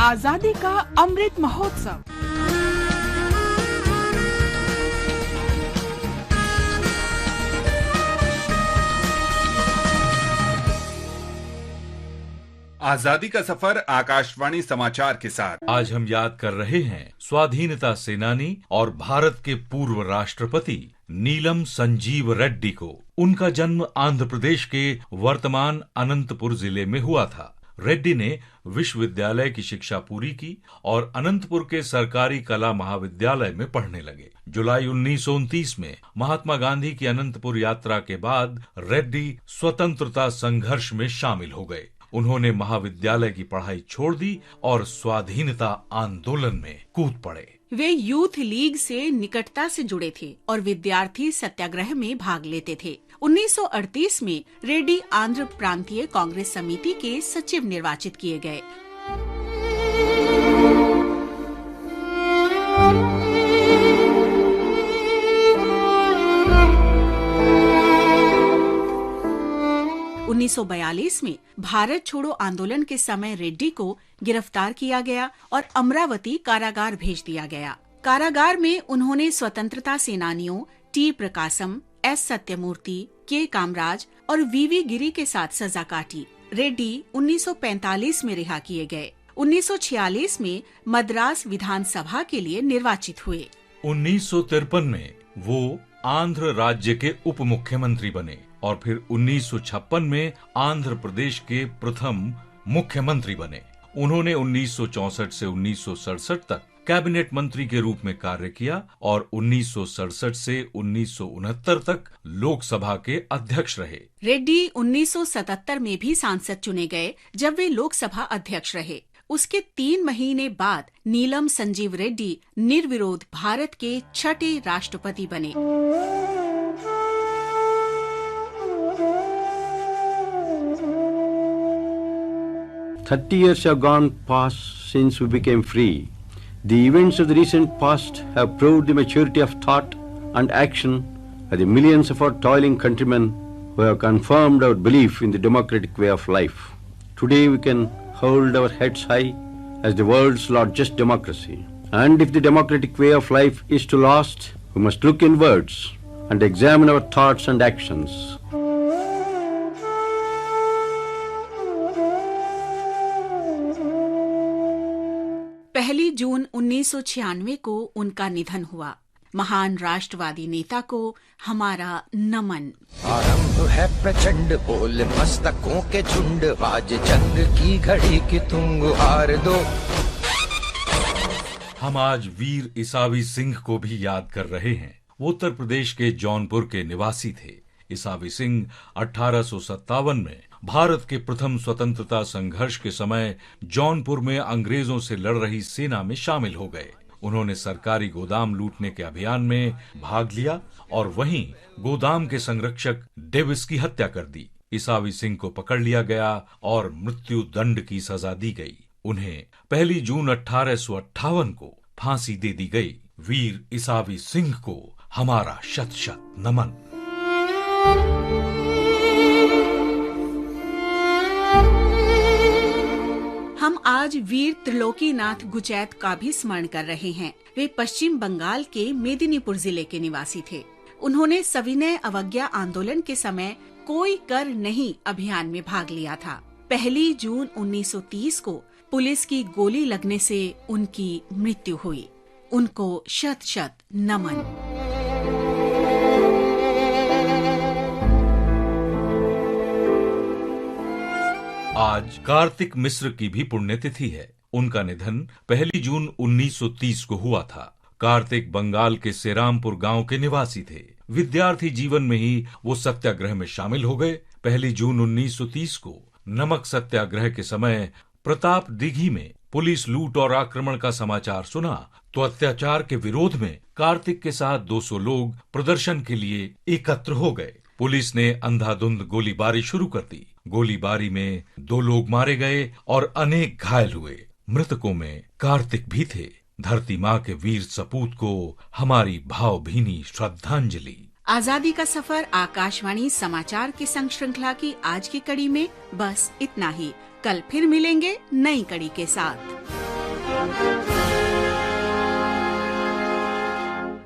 आजादी का अमृत महोत्सव। आजादी का सफर आकाशवाणी समाचार के साथ आज हम याद कर रहे हैं स्वाधीनता सेनानी और भारत के पूर्व राष्ट्रपति नीलम संजीव रेड्डी को। उनका जन्म आंध्र प्रदेश के वर्तमान अनंतपुर जिले में हुआ था। रेड्डी ने विश्वविद्यालय की शिक्षा पूरी की और अनंतपुर के सरकारी कला महाविद्यालय में पढ़ने लगे। जुलाई 1929 में महात्मा गांधी की अनंतपुर यात्रा के बाद रेड्डी स्वतंत्रता संघर्ष में शामिल हो गए। उन्होंने महाविद्यालय की पढ़ाई छोड़ दी और स्वाधीनता आंदोलन में कूद पड़े। वे यूथ लीग से निकटता से जुड़े थे और विद्यार्थी सत्याग्रह में भाग लेते थे। 1938 में रेड्डी आंध्र प्रांतीय कांग्रेस समिति के सचिव निर्वाचित किए गए। उन्नीस में भारत छोड़ो आंदोलन के समय रेड्डी को गिरफ्तार किया गया और अमरावती कारागार भेज दिया गया। कारागार में उन्होंने स्वतंत्रता सेनानियों टी प्रकाशम, एस सत्यमूर्ति, के कामराज और वीवी गिरी के साथ सजा काटी। रेड्डी 1945 में रिहा किए गए। 1946 में मद्रास विधानसभा के लिए निर्वाचित हुए। 1953 में वो आंध्र राज्य के उप मुख्यमंत्री बने और फिर 1956 में आंध्र प्रदेश के प्रथम मुख्यमंत्री बने। उन्होंने 1964 से 1967 तक कैबिनेट मंत्री के रूप में कार्य किया और 1967 से 1969 तक लोकसभा के अध्यक्ष रहे। रेड्डी 1977 में भी सांसद चुने गए जब वे लोकसभा अध्यक्ष रहे। उसके 3 महीने बाद नीलम संजीव रेड्डी निर्विरोध भारत के 6ठे राष्ट्रपति बने। "30 years have gone past since we became free. The events of the recent past have proved the maturity of thought and action of the millions of our toiling countrymen who have confirmed our belief in the democratic way of life. Today we can hold our heads high as the world's largest democracy. And if the democratic way of life is to last, we must look inwards and examine our thoughts and actions." पहली जून 1996 को उनका निधन हुआ। महान राष्ट्रवादी नेता को हमारा नमन। आरंभ है प्रचंड बोल मस्तकों के झुंड, आज जंग की घड़ी की तुम गुहार दो। हम आज वीर इसावी सिंह को भी याद कर रहे हैं। वो उत्तर प्रदेश के जौनपुर के निवासी थे। इसावी सिंह 1857 में भारत के प्रथम स्वतंत्रता संघर्ष के समय जौनपुर में अंग्रेजों से लड़ रही सेना में शामिल हो गए। उन्होंने सरकारी गोदाम लूटने के अभियान में भाग लिया और वहीं गोदाम के संरक्षक डेविस की हत्या कर दी। इसावी सिंह को पकड़ लिया गया और मृत्यु दंड की सजा दी गई। उन्हें 1 जून 1858 को फांसी दे दी गई। वीर इसावी सिंह को हमारा शत शत नमन। हम आज वीर त्रिलोकीनाथ गुचैत का भी स्मरण कर रहे हैं। वे पश्चिम बंगाल के मेदिनीपुर जिले के निवासी थे। उन्होंने सविनय अवज्ञा आंदोलन के समय कोई कर नहीं अभियान में भाग लिया था। 1 जून 1930 को पुलिस की गोली लगने से उनकी मृत्यु हुई। उनको शत शत नमन। आज कार्तिक मिश्र की भी पुण्यतिथि है। उनका निधन 1 जून 1930 को हुआ था। कार्तिक बंगाल के सेरामपुर गांव के निवासी थे। विद्यार्थी जीवन में ही वो सत्याग्रह में शामिल हो गए। 1 जून 1930 को नमक सत्याग्रह के समय प्रताप दिघी में पुलिस लूट और आक्रमण का समाचार सुना तो अत्याचार के विरोध में कार्तिक के साथ 200 लोग प्रदर्शन के लिए एकत्र हो गए। पुलिस ने अंधाधुंध गोलीबारी शुरू कर दी। गोलीबारी में 2 लोग मारे गए और अनेक घायल हुए। मृतकों में कार्तिक भी थे। धरती माँ के वीर सपूत को हमारी भावभीनी श्रद्धांजलि। आजादी का सफर आकाशवाणी समाचार की संग श्रृंखला की आज की कड़ी में बस इतना ही। कल फिर मिलेंगे नई कड़ी के साथ। है।